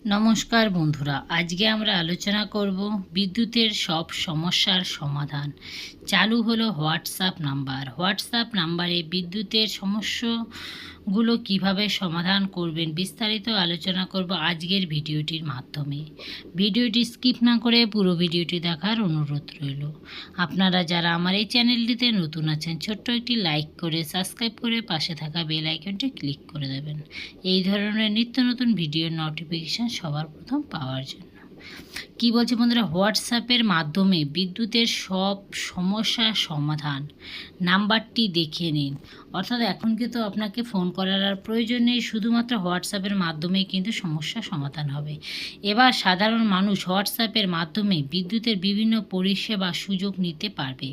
নমস্কার বন্ধুরা, আজকে আমরা আলোচনা করব বিদ্যুতের সব সমস্যার সমাধান। চালু হলো হোয়াটসঅ্যাপ নাম্বারে বিদ্যুতের সমস্যাগুলো কিভাবে সমাধান করবেন বিস্তারিত আলোচনা করব আজকের ভিডিওটির মাধ্যমে। ভিডিওটি স্কিপ না করে পুরো ভিডিওটি দেখার অনুরোধ রইল। আপনারা যারা আমার এই চ্যানেলটিতে নতুন আছেন, ছোট্ট একটি লাইক করে সাবস্ক্রাইব করে পাশে থাকা বেল আইকনটি ক্লিক করে দেবেন এই ধরনের নিত্য নতুন ভিডিওর নোটিফিকেশান সবার প্রথম পাওয়ার জন্য। কি বলছে বন্ধুরা, হোয়াটসঅ্যাপের মাধ্যমে বিদ্যুতের সব সমস্যার সমাধান। নাম্বারটি দেখে নিন। অর্থাৎ এখন কিন্তু আপনাকে ফোন করার আর প্রয়োজন নেই, শুধুমাত্র হোয়াটসঅ্যাপের মাধ্যমেই কিন্তু সমস্যার সমাধান হবে। এবার সাধারণ মানুষ হোয়াটসঅ্যাপের মাধ্যমে বিদ্যুতের বিভিন্ন পরিষেবা সুযোগ নিতে পারবে।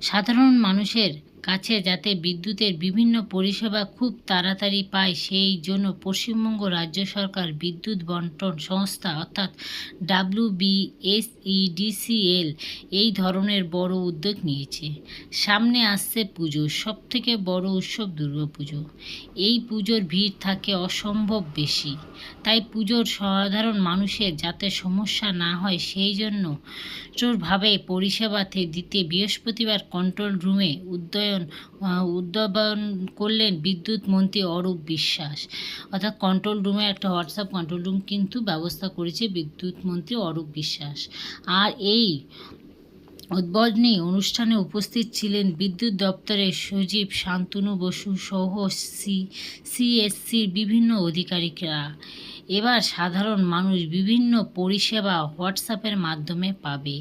সাধারণ মানুষের কাছে যাতে বিদ্যুতের বিভিন্ন পরিষেবা খুব তাড়াতাড়ি পায়, সেই জন্য পশ্চিমবঙ্গ রাজ্য সরকার বিদ্যুৎ বন্টন সংস্থা অর্থাৎ WBSEDCL এই ধরনের বড় উদ্যোগ নিয়েছে। সামনে আসছে পুজো, সবথেকে বড় উৎসব দুর্গাপুজো। এই পুজোর ভিড় থাকে অসম্ভব বেশি, তাই পুজোর সাধারণ মানুষের যাতে সমস্যা না হয় সেই জন্য ভাবে পরিষেবাতে দিতে বৃহস্পতিবার কন্ট্রোল রুমে উদ্ভাবন করলেন বিদ্যুৎ মন্ত্রী অরূপ বিশ্বাস। অর্থাৎ কন্ট্রোল রুমে একটা হোয়াটসঅ্যাপ কন্ট্রোল রুম কিন্তু ব্যবস্থা করেছে বিদ্যুৎ মন্ত্রী অরূপ বিশ্বাস। আর এই উদ্বোধনী অনুষ্ঠানে উপস্থিত ছিলেন বিদ্যুৎ দপ্তরের সচিব শান্তনু বসু সহ সিএসসির বিভিন্ন অধিকারিকরা। এবার সাধারণ মানুষ বিভিন্ন পরিষেবা হোয়াটসঅ্যাপের মাধ্যমে পাবে।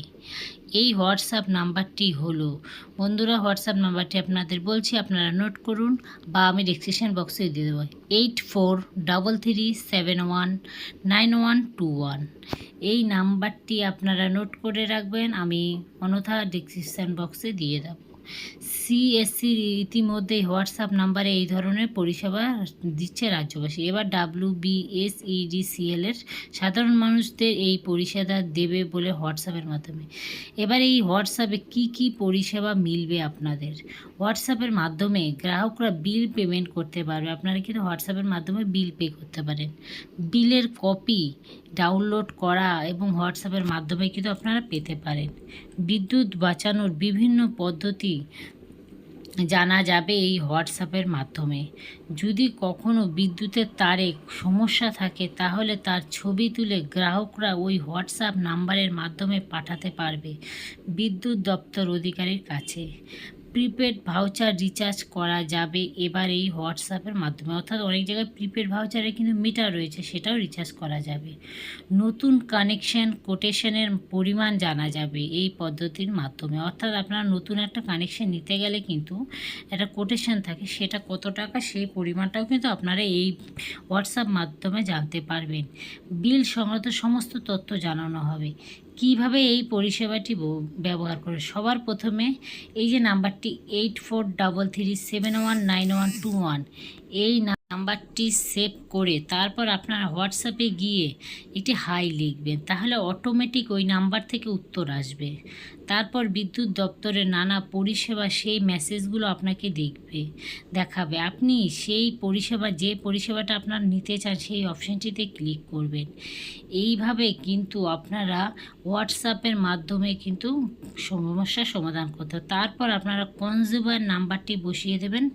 এই হোয়াটসঅ্যাপ নাম্বারটি হলো, বন্ধুরা হোয়াটসঅ্যাপ নাম্বারটি আপনাদের বলছি, আপনারা নোট করুন বা আমি ডেসক্রিপশন বক্সে দিয়ে দেবো। 8433719121। এই নাম্বারটি আপনারা নোট করে রাখবেন, আমি অন্যথা ডেসক্রিপশন বক্সে দিয়ে দেবো। সিএসসির ইতিমধ্যে হোয়াটসঅ্যাপ নাম্বারে এই ধরনের পরিষেবা দিচ্ছে রাজ্যবাসী। এবার WBSEDCL এর সাধারণ মানুষদের এই পরিষেবা দেবে বলে হোয়াটসঅ্যাপের মাধ্যমে। এবার এই হোয়াটসঅ্যাপে কি পরিষেবা মিলবে আপনাদের। হোয়াটসঅ্যাপের মাধ্যমে গ্রাহকরা বিল পেমেন্ট করতে পারবে। আপনারা কিন্তু হোয়াটসঅ্যাপের মাধ্যমে বিল পে করতে পারেন। বিলের কপি ডাউনলোড করা এবং হোয়াটসঅ্যাপের মাধ্যমে কিন্তু আপনারা পেতে পারেন। বিদ্যুৎ বাঁচানোর বিভিন্ন পদ্ধতি জানা যাবে এই হোয়াটসঅ্যাপের মাধ্যমে। যদি কখনো বিদ্যুতের তারে সমস্যা থাকে তাহলে তার ছবি তুলে গ্রাহকরা ওই হোয়াটসঅ্যাপ নাম্বারের মাধ্যমে পাঠাতে পারবে বিদ্যুৎ দপ্তর অধিকারীর কাছে। প্রিপেড ভাউচার রিচার্জ করা যাবে এবার এই হোয়াটসঅ্যাপের মাধ্যমে। অর্থাৎ অনেক জায়গায় প্রিপেড ভাউচারে কিন্তু মিটার রয়েছে, সেটাও রিচার্জ করা যাবে। নতুন কানেকশন কোটেশনের পরিমাণ জানা যাবে এই পদ্ধতির মাধ্যমে। অর্থাৎ আপনারা নতুন একটা কানেকশন নিতে গেলে কিন্তু একটা কোটেশন থাকে, সেটা কত টাকা সেই পরিমাণটাও কিন্তু আপনারা এই হোয়াটসঅ্যাপ মাধ্যমে জানতে পারবেন। বিল সংক্রান্ত সমস্ত তথ্য জানানো হবে। কিভাবে এই পরিষেবাটি ব্যবহার করে, সবার প্রথমে এই যে নাম্বারটি 8433719121 এই নাম্বারটি সেভ করে তারপর আপনার হোয়াটসঅ্যাপে গিয়ে একটি হাই লিখবেন, তাহলে অটোমেটিক ওই নাম্বার থেকে উত্তর আসবে। তারপর বিদ্যুৎ দপ্তরের নানা পরিষেবা সেই মেসেজগুলো আপনাকে দেখাবে। আপনি সেই পরিষেবা, যে পরিষেবাটা আপনার নিতে চান সেই অপশানটিতে ক্লিক করবেন। এইভাবে কিন্তু আপনারা হোয়াটসঅ্যাপের মাধ্যমে কিন্তু সমস্যার সমাধান করতে হবে। তারপর আপনারা কনজিউমার নাম্বারটি বসিয়ে দেবেন,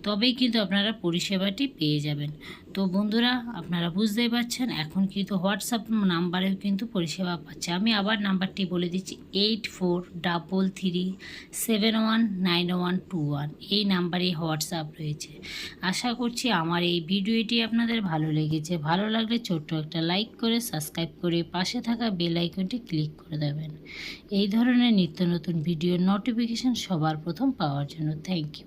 তবেই কিন্তু আপনারা পরিষেবাটি পেয়ে যাবেন। তো বন্ধুরা আপনারা বুঝতেই পারছেন, এখন কিন্তু হোয়াটসঅ্যাপ নাম্বারেও কিন্তু পরিষেবা পাচ্ছে। আমি আবার নাম্বারটি বলে দিচ্ছি, 8433719121 এই নাম্বারেই হোয়াটসঅ্যাপ রয়েছে। আশা করছি আমার এই ভিডিওটি আপনাদের ভালো লেগেছে। ভালো লাগলে ছোট্ট একটা লাইক করে সাবস্ক্রাইব করে পাশে থাকা বেল আইকনটি ক্লিক করে দেবেন এই ধরনের নিত্য নতুন ভিডিওর নোটিফিকেশান সবার প্রথম পাওয়ার জন্য। Thank you.